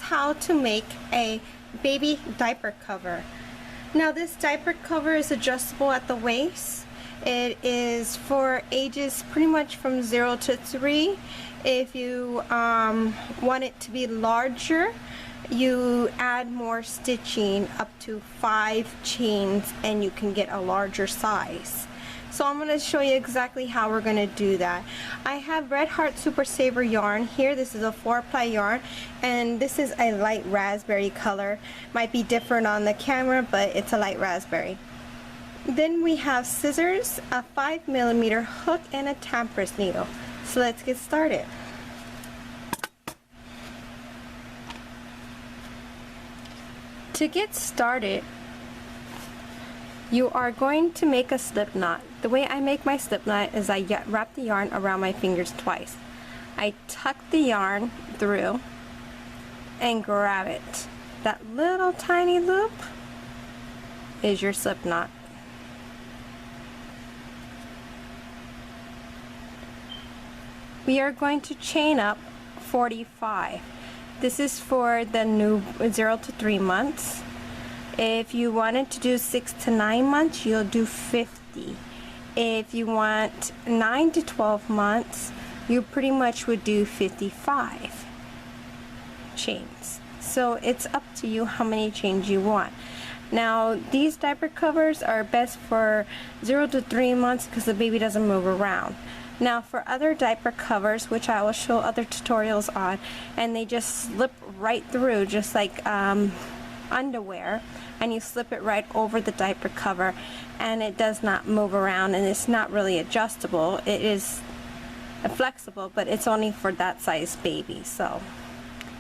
How to make a baby diaper cover. Now this diaper cover is adjustable at the waist. It is for ages pretty much from 0 to 3. If you want it to be larger, you add more stitching up to 5 chains and you can get a larger size. So I'm going to show you exactly how we're going to do that. I have Red Heart Super Saver yarn here. This is a 4-ply yarn, and this is a light raspberry color. Might be different on the camera, but it's a light raspberry. Then we have scissors, a 5mm hook, and a temptress needle. So let's get started. To get started, you are going to make a slip knot. The way I make my slip knot is I wrap the yarn around my fingers twice. I tuck the yarn through and grab it. That little tiny loop is your slip knot. We are going to chain up 45. This is for the new 0 to 3 months. If you wanted to do 6 to 9 months, you'll do 50. If you want 9 to 12 months, you pretty much would do 55 chains. So it's up to you how many chains you want. Now these diaper covers are best for 0 to 3 months because the baby doesn't move around. Now for other diaper covers, which I will show other tutorials on, and they just slip right through just like underwear, and you slip it right over the diaper cover and it does not move around, and it's not really adjustable. It is flexible, but it's only for that size baby, so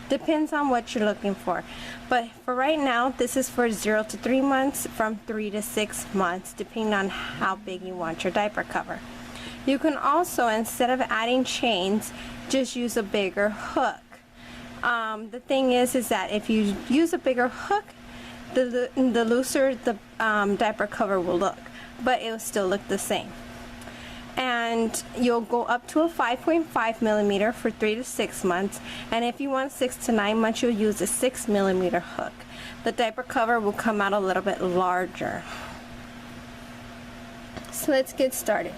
depends on what you're looking for. But for right now, this is for 0 to 3 months, from 3 to 6 months, depending on how big you want your diaper cover. You can also, instead of adding chains, just use a bigger hook. The thing is that if you use a bigger hook, the looser the diaper cover will look, but it will still look the same. And you'll go up to a 5.5mm for 3 to 6 months, and if you want 6 to 9 months, you'll use a 6mm hook. The diaper cover will come out a little bit larger. So let's get started.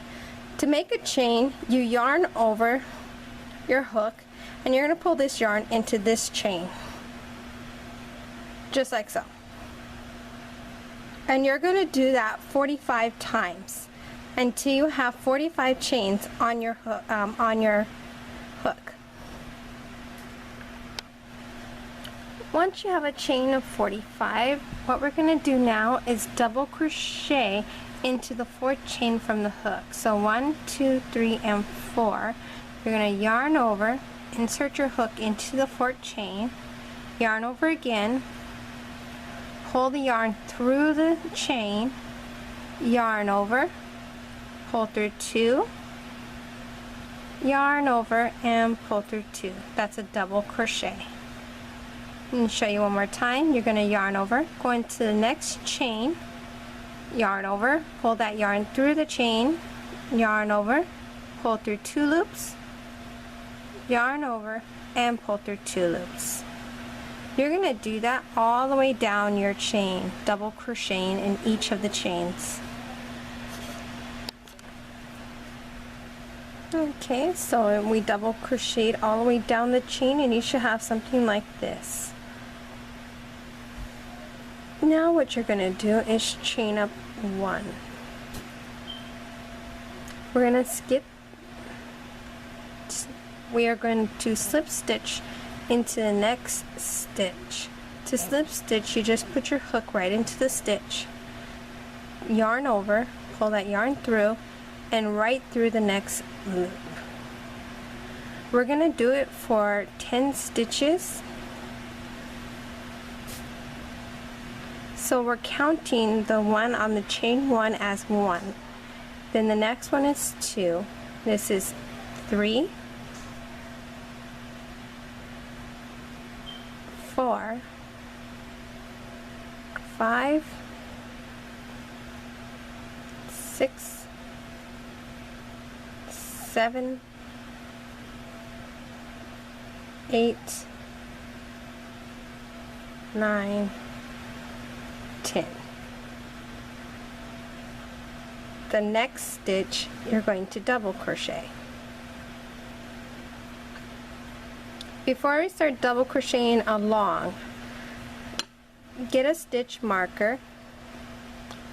To make a chain, you yarn over your hook, and you're going to pull this yarn into this chain, just like so. And you're going to do that 45 times until you have 45 chains on your hook. Once you have a chain of 45, what we're going to do now is double crochet into the 4th chain from the hook. So 1, 2, 3, and 4. You're going to yarn over, insert your hook into the 4th chain, yarn over again, pull the yarn through the chain, yarn over, pull through 2, yarn over, and pull through 2. That's a double crochet. Let me show you one more time. You're going to yarn over, go into the next chain, yarn over, pull that yarn through the chain, yarn over, pull through 2 loops, yarn over, and pull through 2 loops. You're going to do that all the way down your chain, double crocheting in each of the chains. Okay, so we double crocheted all the way down the chain, and you should have something like this. Now what you're going to do is chain up 1. We're going to skip. We are going to slip stitch into the next stitch. To slip stitch, you just put your hook right into the stitch, yarn over, pull that yarn through, and right through the next loop. We're going to do it for 10 stitches. So we're counting the one on the chain 1 as 1. Then the next one is 2. This is 3, 4, 5, 6, 7, 8, 9, 10. The next stitch you're going to double crochet. Before we start double crocheting along, get a stitch marker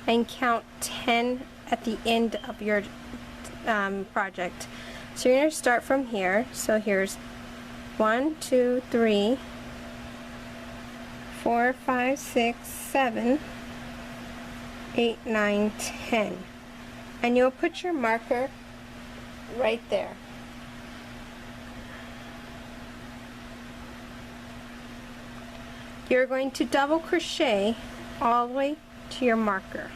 and count 10 at the end of your project. So you're going to start from here. So here's 1, 2, 3, 4, 5, 6, 7, 8, 9, 10. And you'll put your marker right there. You're going to double crochet all the way to your marker.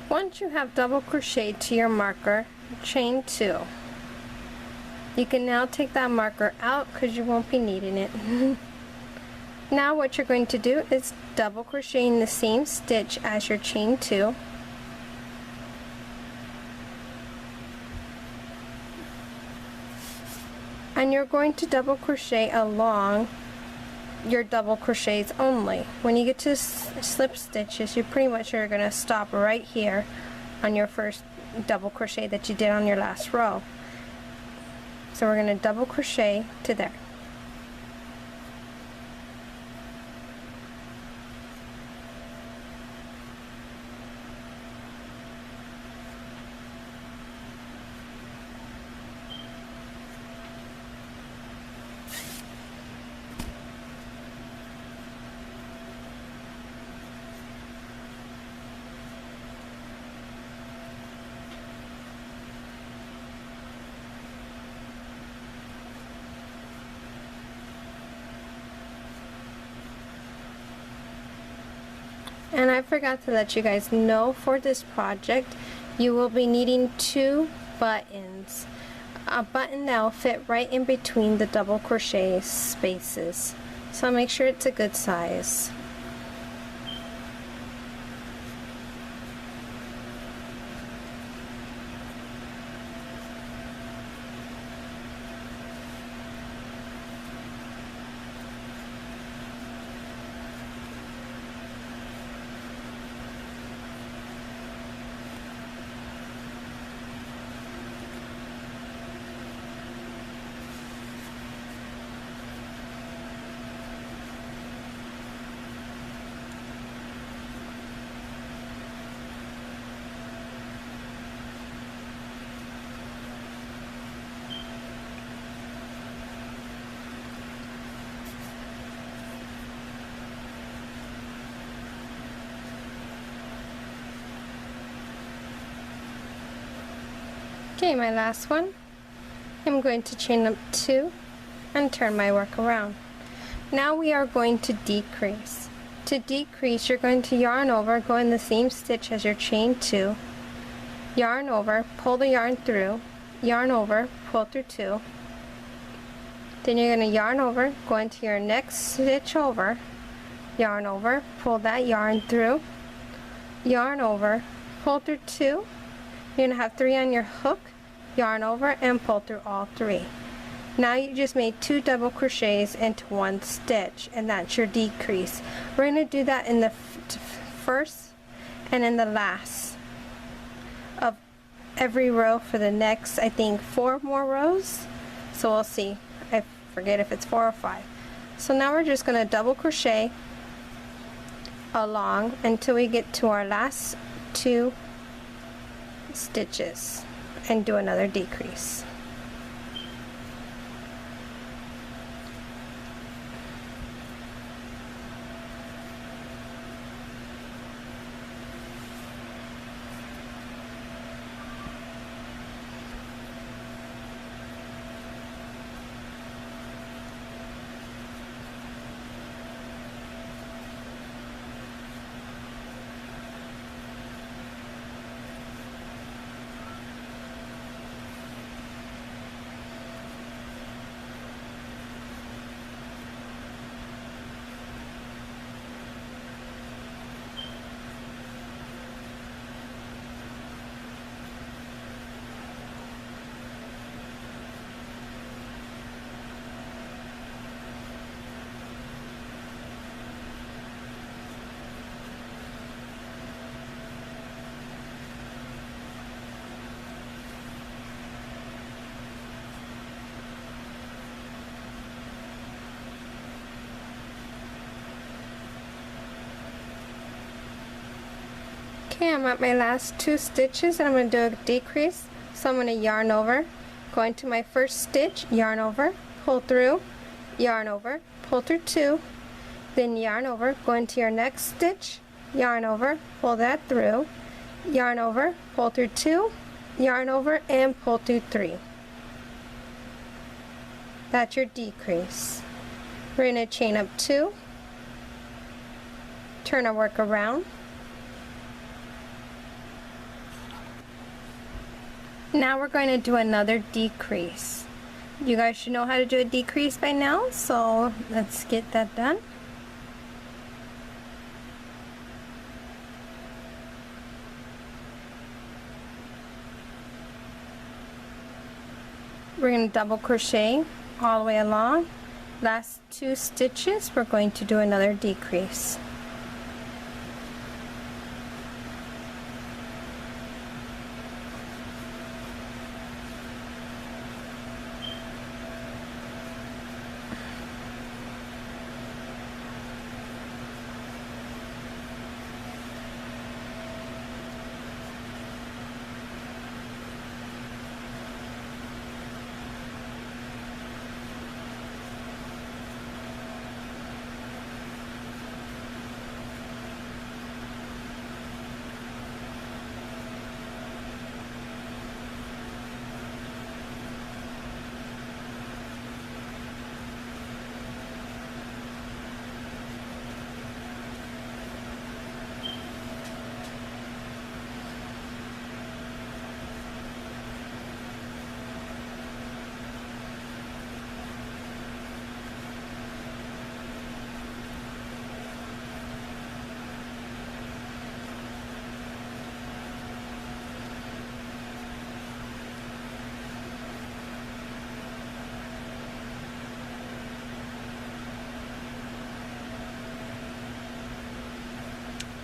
Once you have double crocheted to your marker, chain 2. You can now take that marker out because you won't be needing it. Now what you're going to do is double crochet in the same stitch as your chain 2. And you're going to double crochet along your double crochets only. When you get to slip stitches, you pretty much are going to stop right here on your first double crochet that you did on your last row. So we're going to double crochet to there. And I forgot to let you guys know, for this project you will be needing 2 buttons. A button that will fit right in between the double crochet spaces. So make sure it's a good size. Okay, my last one, I'm going to chain up 2 and turn my work around. Now we are going to decrease. To decrease, you're going to yarn over, go in the same stitch as your chain 2, yarn over, pull the yarn through, yarn over, pull through 2, then you're going to yarn over, go into your next stitch over, yarn over, pull that yarn through, yarn over, pull through 2, you're going to have 3 on your hook, yarn over and pull through all 3. Now you just made 2 double crochets into 1 stitch, and that's your decrease. We're going to do that in the first and in the last of every row for the next, I think, 4 more rows. So we'll see. I forget if it's 4 or 5. So now we're just going to double crochet along until we get to our last 2 stitches and do another decrease. Okay, I'm at my last 2 stitches and I'm going to do a decrease. So I'm going to yarn over, go into my first stitch, yarn over, pull through, yarn over, pull through 2, then yarn over, go into your next stitch, yarn over, pull that through, yarn over, pull through 2, yarn over, and pull through 3. That's your decrease. We're going to chain up 2, turn our work around. Now we're going to do another decrease. You guys should know how to do a decrease by now, so let's get that done. We're going to double crochet all the way along. Last 2 stitches, we're going to do another decrease.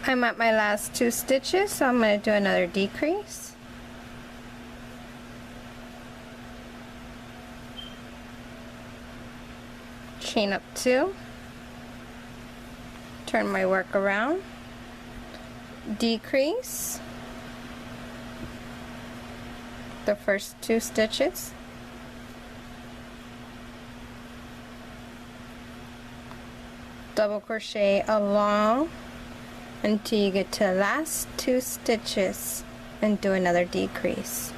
I'm at my last 2 stitches, so I'm going to do another decrease. Chain up 2, turn my work around, decrease the first 2 stitches, double crochet along until you get to the last 2 stitches and do another decrease.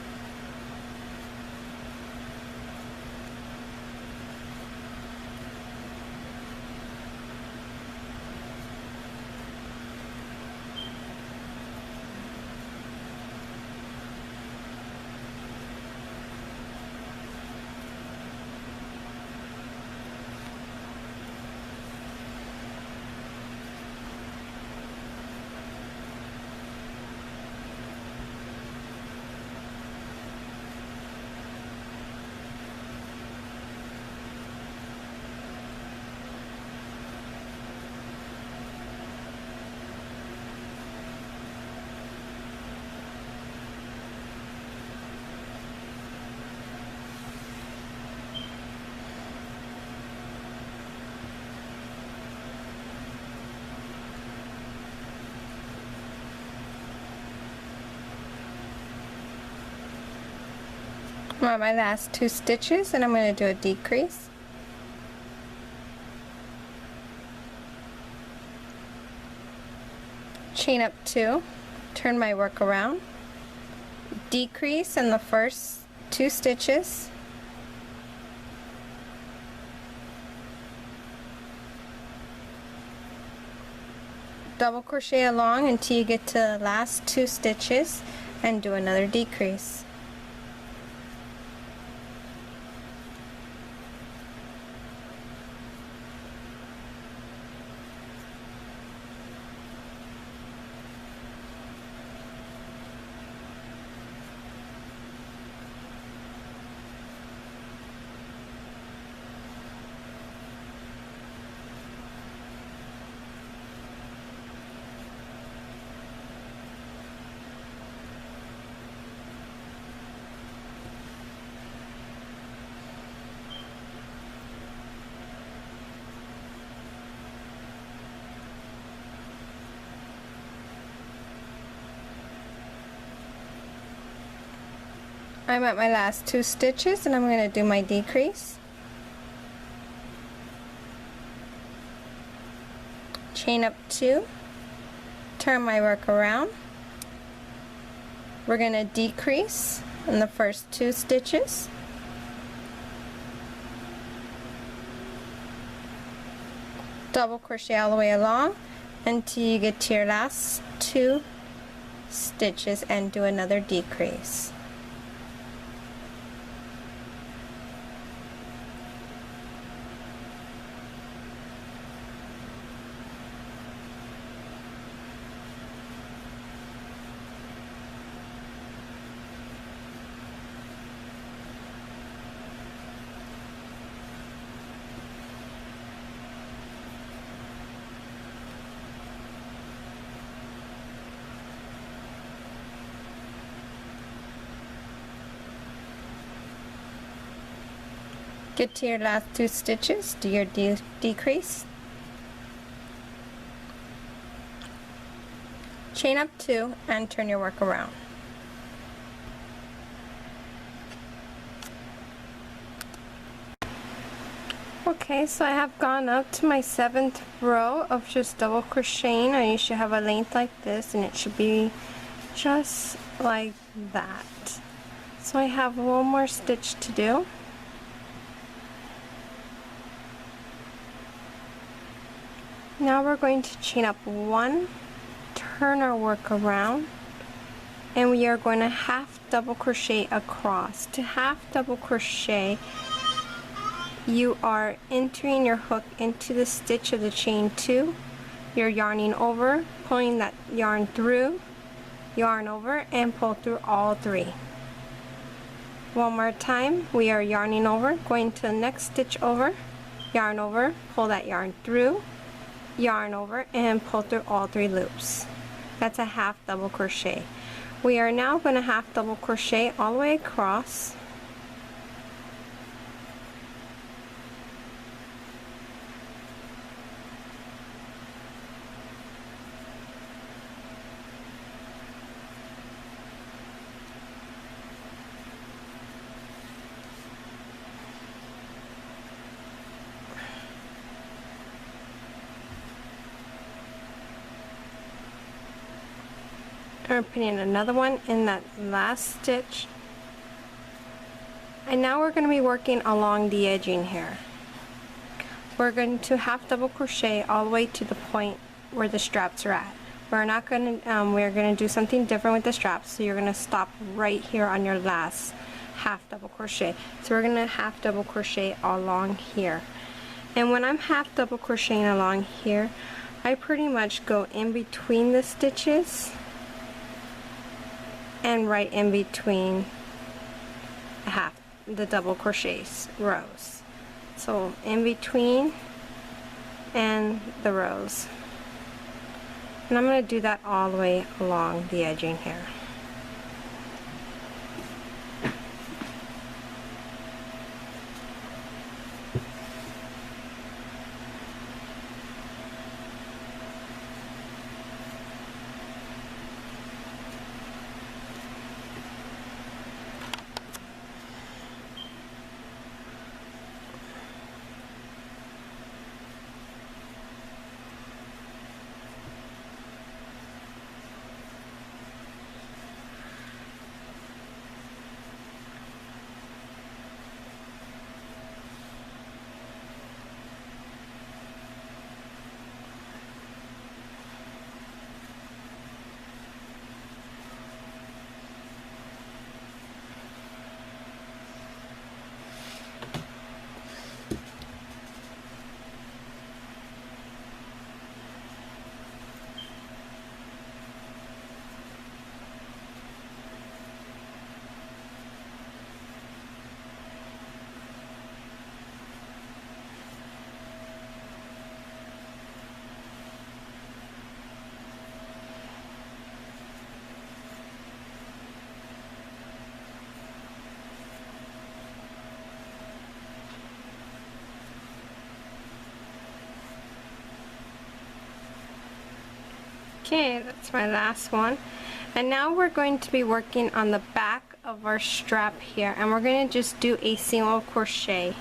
I'm on my last 2 stitches and I'm going to do a decrease. Chain up 2, turn my work around, decrease in the first 2 stitches, double crochet along until you get to the last 2 stitches and do another decrease. I'm at my last 2 stitches and I'm going to do my decrease. Chain up 2, turn my work around. We're going to decrease in the first 2 stitches. Double crochet all the way along until you get to your last 2 stitches and do another decrease. Get to your last 2 stitches, do your decrease. Chain up 2 and turn your work around. Okay, so I have gone up to my 7th row of just double crocheting, and you should have a length like this, and it should be just like that. So I have one more stitch to do. Now we're going to chain up 1, turn our work around, and we are going to half double crochet across. To half double crochet, you are entering your hook into the stitch of the chain 2, you're yarning over, pulling that yarn through, yarn over, and pull through all 3. One more time, we are yarning over, going to the next stitch over, yarn over, pull that yarn through, yarn over, and pull through all 3 loops. That's a half double crochet. We are now going to half double crochet all the way across. We're putting another one in that last stitch, and now we're going to be working along the edging here. We're going to half double crochet all the way to the point where the straps are at. We're not going to we're going to do something different with the straps, so you're going to stop right here on your last half double crochet. So we're going to half double crochet along here, and when I'm half double crocheting along here, I pretty much go in between the stitches and right in between the double crochets rows. So in between and the rows. And I'm going to do that all the way along the edging here. Okay, that's my last one. And now we're going to be working on the back of our strap here, and we're going to just do a single crochet.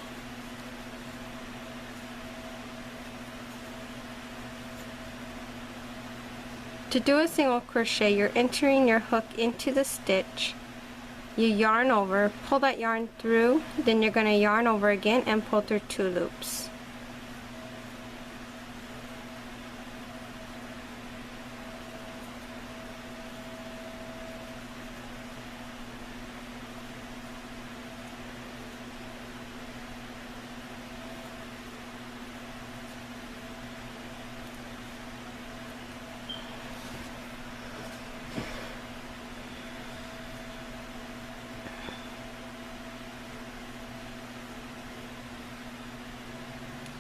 To do a single crochet, you're entering your hook into the stitch, you yarn over, pull that yarn through, then you're going to yarn over again and pull through 2 loops.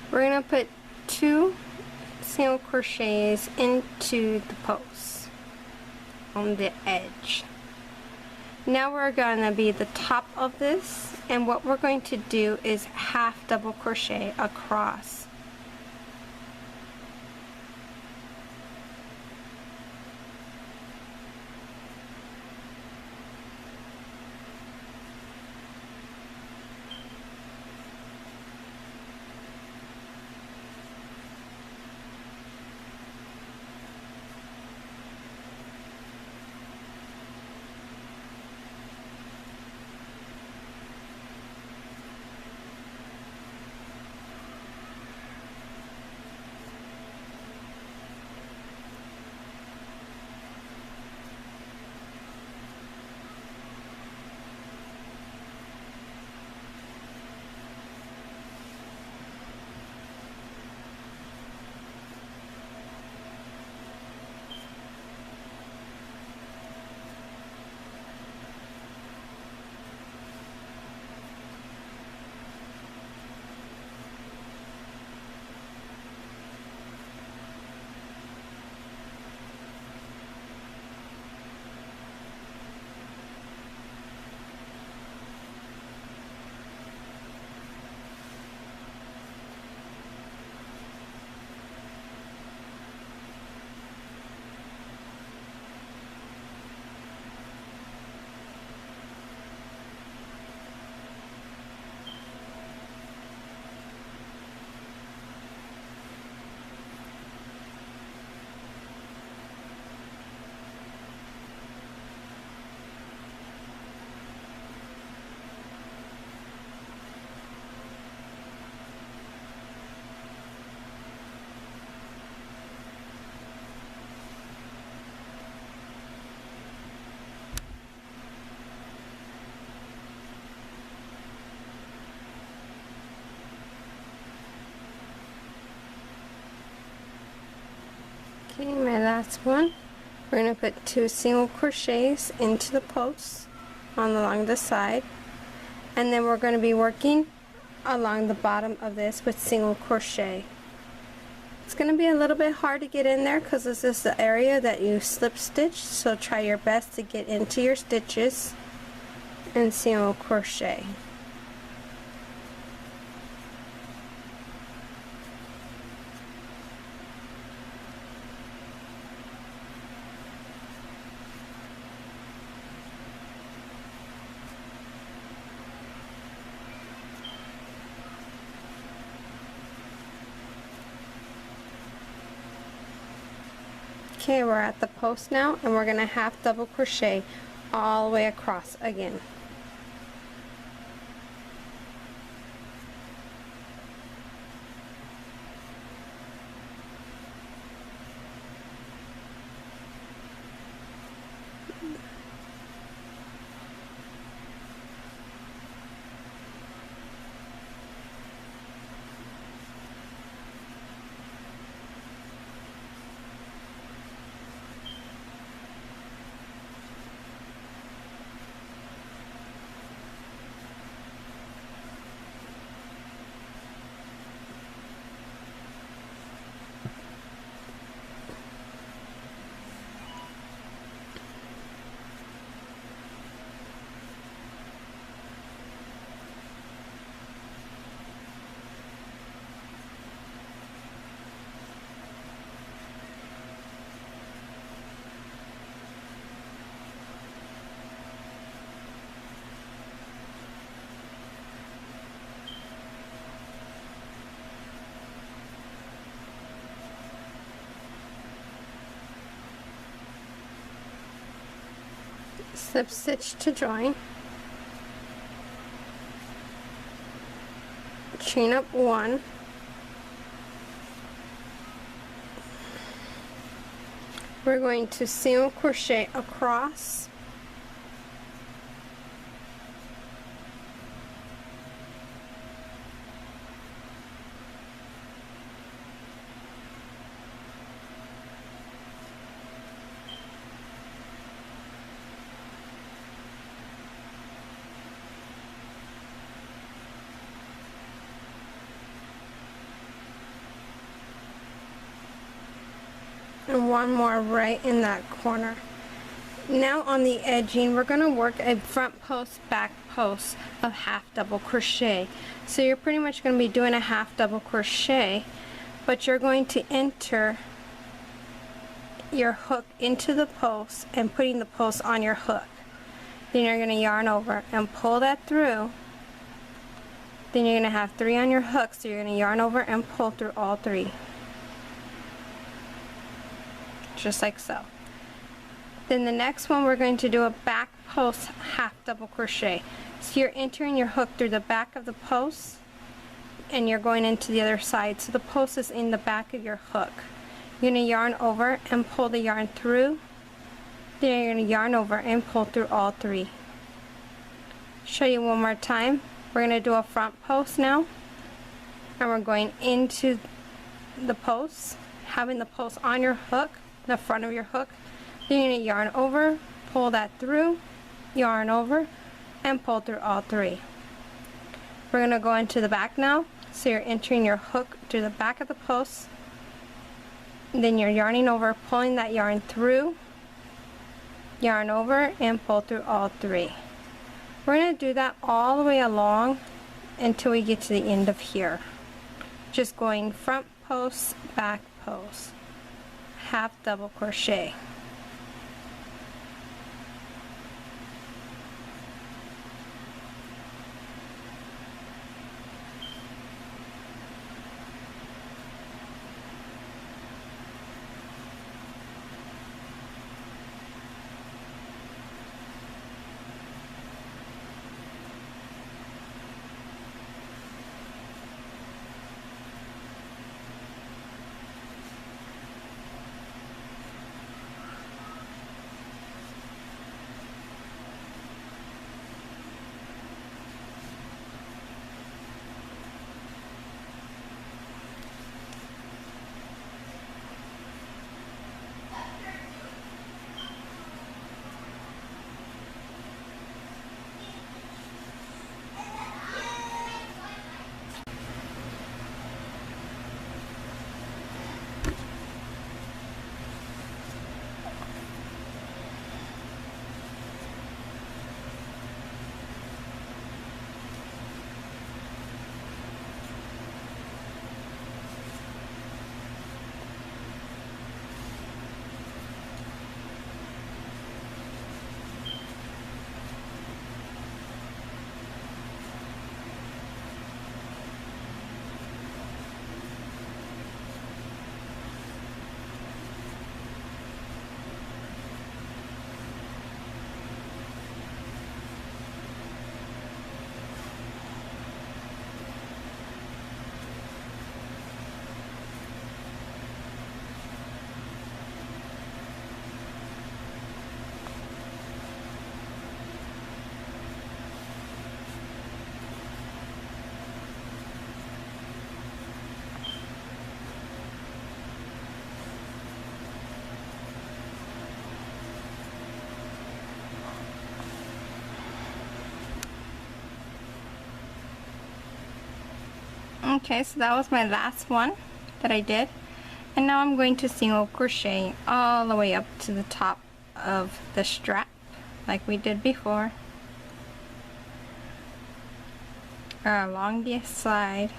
We're going to put 2 single crochets into the post on the edge. Now we're going to be the top of this, and what we're going to do is half double crochet across. Okay, my last one, we're going to put 2 single crochets into the post along the side, and then we're going to be working along the bottom of this with single crochet. It's going to be a little bit hard to get in there because this is the area that you slip stitch, so try your best to get into your stitches and single crochet. Okay, we're at the post now, and we're going to half double crochet all the way across again. slip stitch to join, chain up 1, we're going to single crochet across, and one more right in that corner. Now on the edging, we're going to work a front post, back post of half double crochet. So you're pretty much going to be doing a half double crochet, but you're going to enter your hook into the post and putting the post on your hook. Then you're going to yarn over and pull that through. Then you're going to have 3 on your hook, so you're going to yarn over and pull through all 3. Just like so. Then the next one, we're going to do a back post half double crochet. So you're entering your hook through the back of the post and you're going into the other side. So the post is in the back of your hook. You're going to yarn over and pull the yarn through. Then you're going to yarn over and pull through all 3. Show you one more time. We're going to do a front post now. And we're going into the post, having the post on your hook, the front of your hook. Then you're going to yarn over, pull that through, yarn over, and pull through all 3. We're going to go into the back now. So you're entering your hook through the back of the post. Then you're yarning over, pulling that yarn through, yarn over, and pull through all 3. We're going to do that all the way along until we get to the end of here. Just going front post, back post, half double crochet. Okay, so that was my last one that I did, and now I'm going to single crochet all the way up to the top of the strap like we did before, or along the side.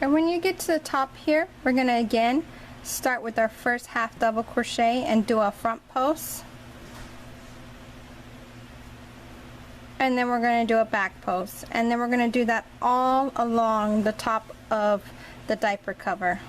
And when you get to the top here, we're going to again start with our first half double crochet and do a front post. And then we're going to do a back post. And then we're going to do that all along the top of the diaper cover.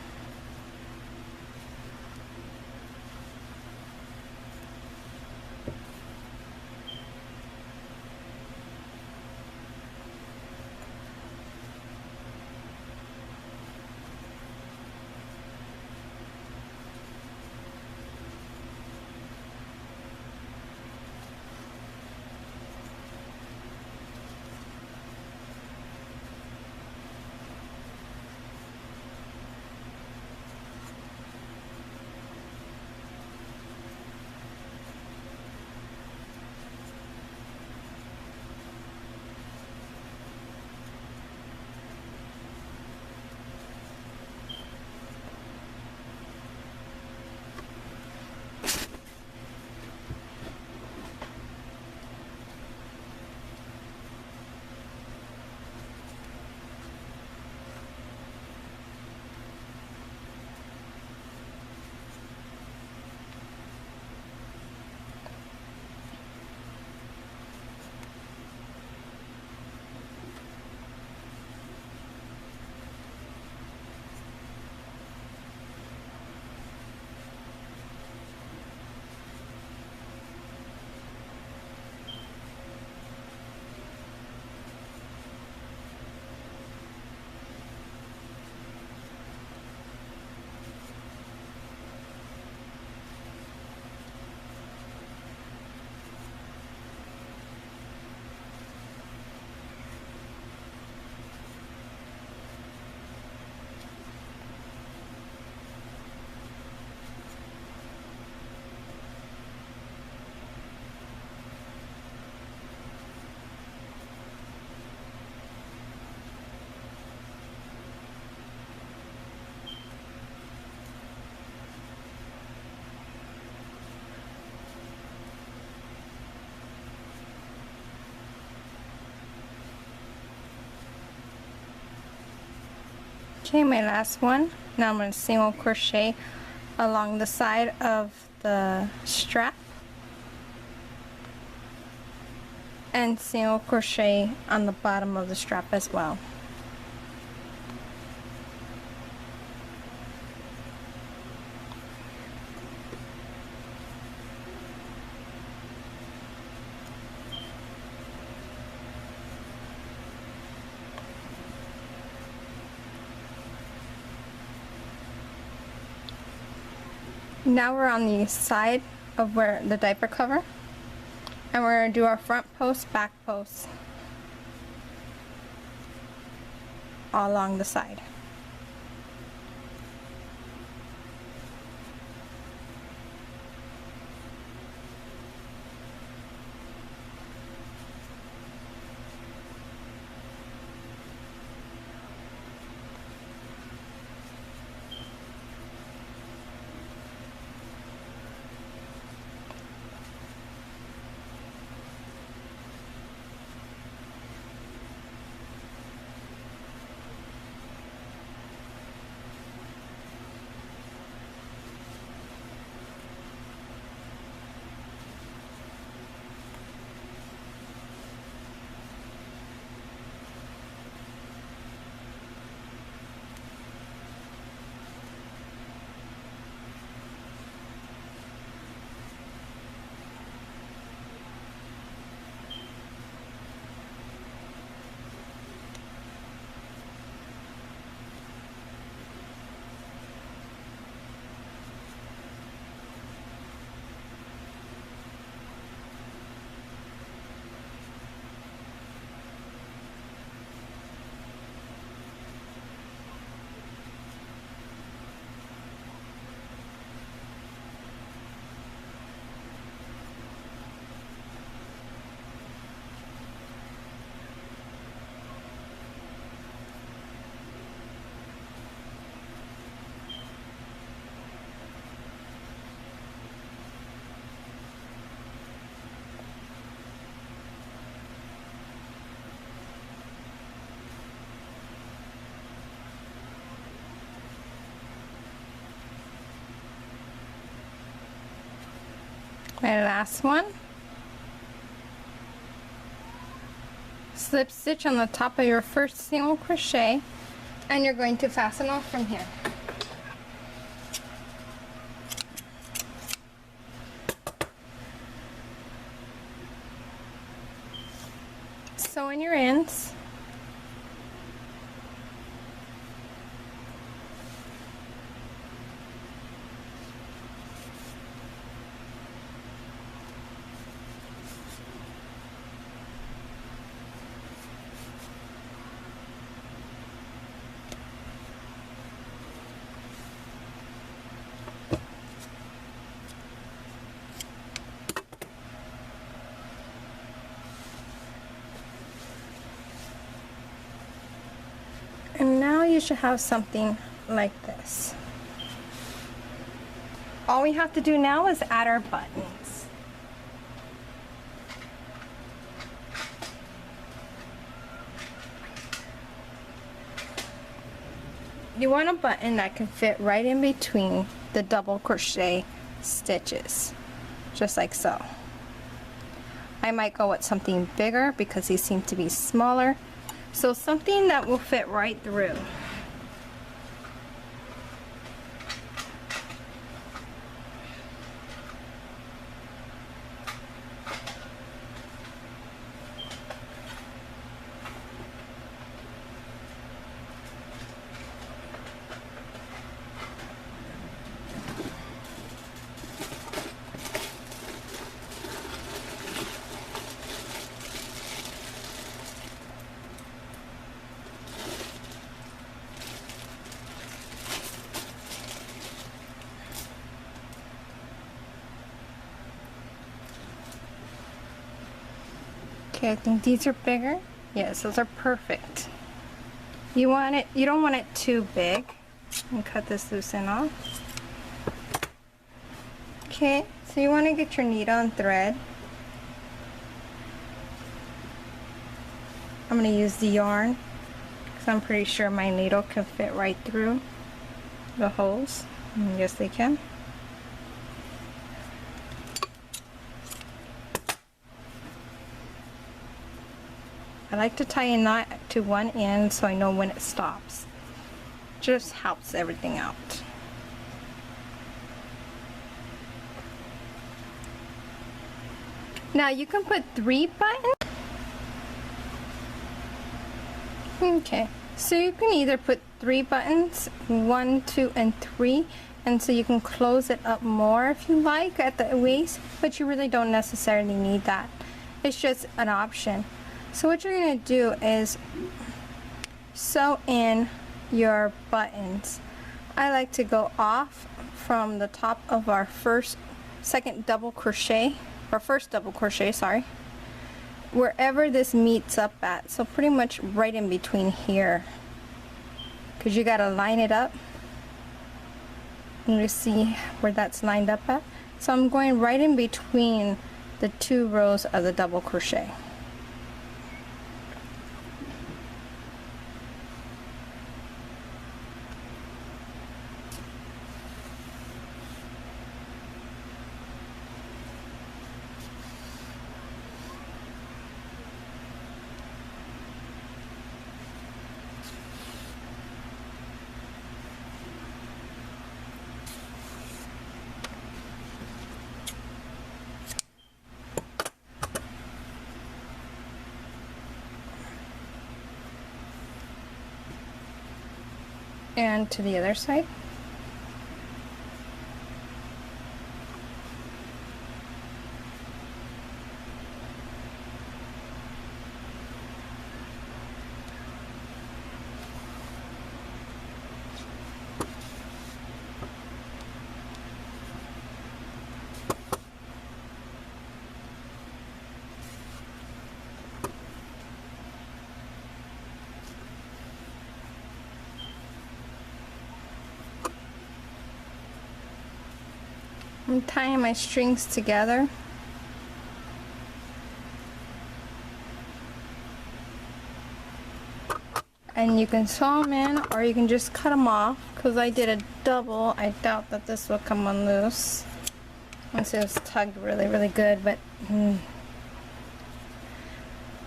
Okay, my last one. Now I'm going to single crochet along the side of the strap and single crochet on the bottom of the strap as well. Now we're on the side of where the diaper cover, and we're going to do our front post, back post all along the side. My last one. Slip stitch on the top of your first single crochet, and you're going to fasten off from here. Sew in your ends. And now you should have something like this. All we have to do now is add our buttons. You want a button that can fit right in between the double crochet stitches, just like so. I might go with something bigger because these seem to be smaller. So something that will fit right through. Okay, I think these are bigger. Yes, those are perfect. You don't want it too big. And cut this loose end off. Okay, so you want to get your needle and thread. I'm going to use the yarn because I'm pretty sure my needle can fit right through the holes. And yes, they can. I like to tie a knot to one end so I know when it stops. Just helps everything out. Now you can put 3 buttons. Okay, so you can either put 3 buttons, 1, 2, and 3, and so you can close it up more if you like at the waist, but you really don't necessarily need that. It's just an option. So what you're going to do is sew in your buttons. I like to go off from the top of our first double crochet, sorry, wherever this meets up at. So pretty much right in between here, because you got to line it up. And you see where that's lined up at. So I'm going right in between the 2 rows of the double crochet. And to the other side. I'm tying my strings together. And you can sew them in or you can just cut them off, because I did a double. I doubt that this will come unloose. Once it was tugged really good, but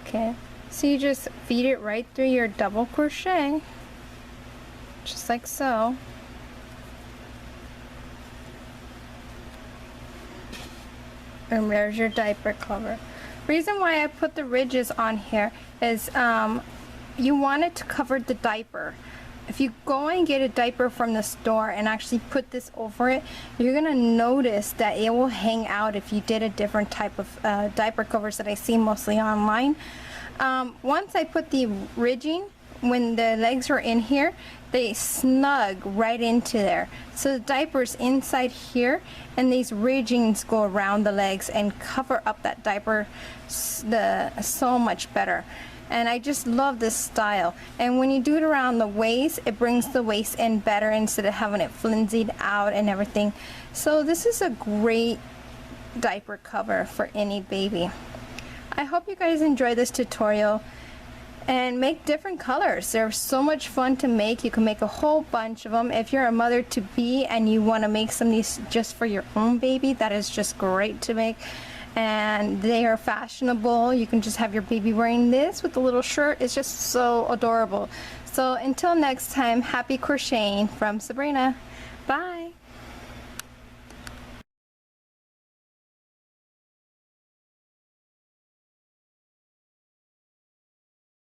okay. So you just feed it right through your double crochet, just like so. And there's your diaper cover. Reason why I put the ridges on here is you want it to cover the diaper. If you go and get a diaper from the store and actually put this over it, you're gonna notice that it will hang out if you did a different type of diaper covers that I see mostly online. Once I put the ridging, when the legs were in here, they snug right into there. So the diaper's inside here, and these ridgings go around the legs and cover up that diaper so much better. And I just love this style. And when you do it around the waist, it brings the waist in better instead of having it flimsied out and everything. So this is a great diaper cover for any baby. I hope you guys enjoy this tutorial. And make different colors. They're so much fun to make. You can make a whole bunch of them. If you're a mother-to-be and you want to make some of these just for your own baby, that is just great to make. And they are fashionable. You can just have your baby wearing this with a little shirt. It's just so adorable. So until next time, happy crocheting from Sabrina. Bye.